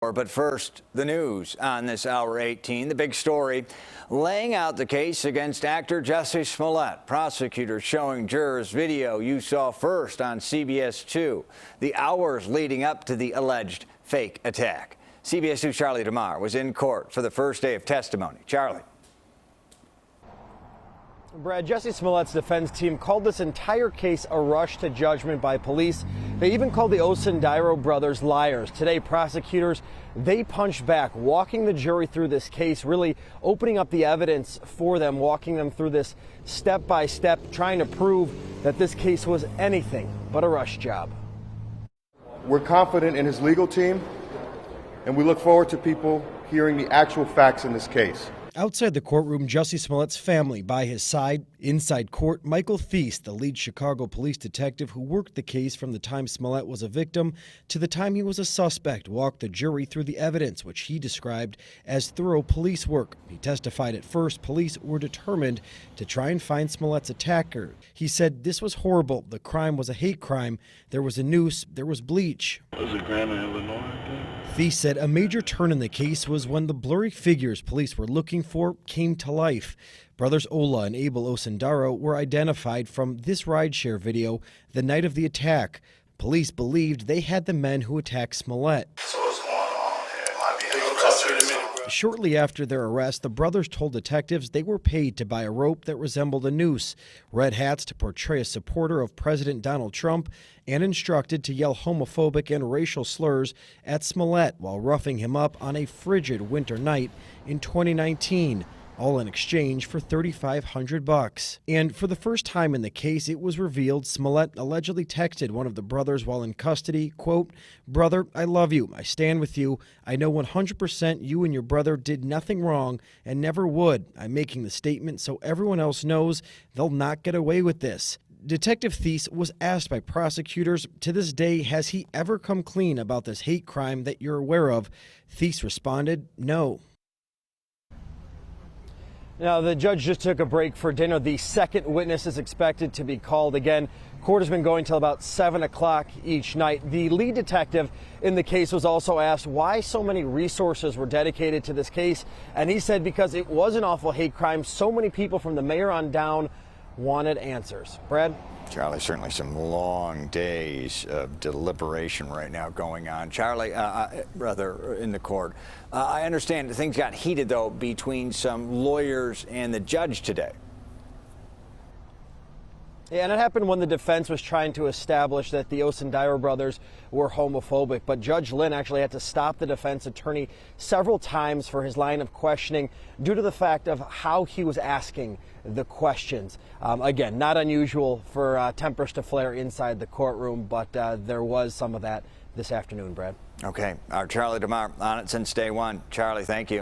But first, the news on this hour 18. The big story, laying out the case against actor Jussie Smollett. Prosecutors showing jurors video you saw first on CBS 2. The hours leading up to the alleged fake attack. CBS 2's Charlie DeMar was in court for the first day of testimony. Charlie. Brad, Jussie Smollett's defense team called this entire case a rush to judgment by police. They even called the Osundairo brothers liars. Today, prosecutors, they punched back, walking the jury through this case, really opening up the evidence for them, walking them through this step by step, trying to prove that this case was anything but a rush job. We're confident in his legal team, and we look forward to people hearing the actual facts in this case. Outside the courtroom, Jussie Smollett's family by his side. Inside court, Michael Theis, the lead Chicago police detective who worked the case from the time Smollett was a victim to the time he was a suspect, walked the jury through the evidence, which he described as thorough police work. He testified at first police were determined to try and find Smollett's attacker. He said this was horrible. The crime was a hate crime. There was a noose. There was bleach. Was it Grant in Illinois? Theis said a major turn in the case was when the blurry figures police were looking for came to life. Brothers Ola and Abel Osundairo were identified from this rideshare video the night of the attack. Police believed they had the men who attacked Smollett. So what's going on here? Might be an arrested or something. Shortly after their arrest, the brothers told detectives they were paid to buy a rope that resembled a noose, red hats to portray a supporter of President Donald Trump, and instructed to yell homophobic and racial slurs at Smollett while roughing him up on a frigid winter night in 2019. All in exchange for $3,500. And for the first time in the case, it was revealed Smollett allegedly texted one of the brothers while in custody, quote, "Brother, I love you. I stand with you. I know 100% you and your brother did nothing wrong and never would. I'm making the statement so everyone else knows they'll not get away with this." Detective Theis was asked by prosecutors, to this day, has he ever come clean about this hate crime that you're aware of? Theis responded, no. Now, the judge just took a break for dinner. The second witness is expected to be called again. Court has been going till about 7 o'clock each night. The lead detective in the case was also asked why so many resources were dedicated to this case. And he said because it was an awful hate crime, so many people from the mayor on down wanted answers. Brad? Charlie, certainly some long days of deliberation right now going on. Charlie, rather in the court. I understand things got heated, though, between some lawyers and the judge today. Yeah, and it happened when the defense was trying to establish that the Osundairo brothers were homophobic. But Judge Lynn actually had to stop the defense attorney several times for his line of questioning due to the fact of how he was asking the questions. Again, not unusual for tempers to flare inside the courtroom, but there was some of that this afternoon, Brad. Okay. Our Charlie DeMar on it since day one. Charlie, thank you.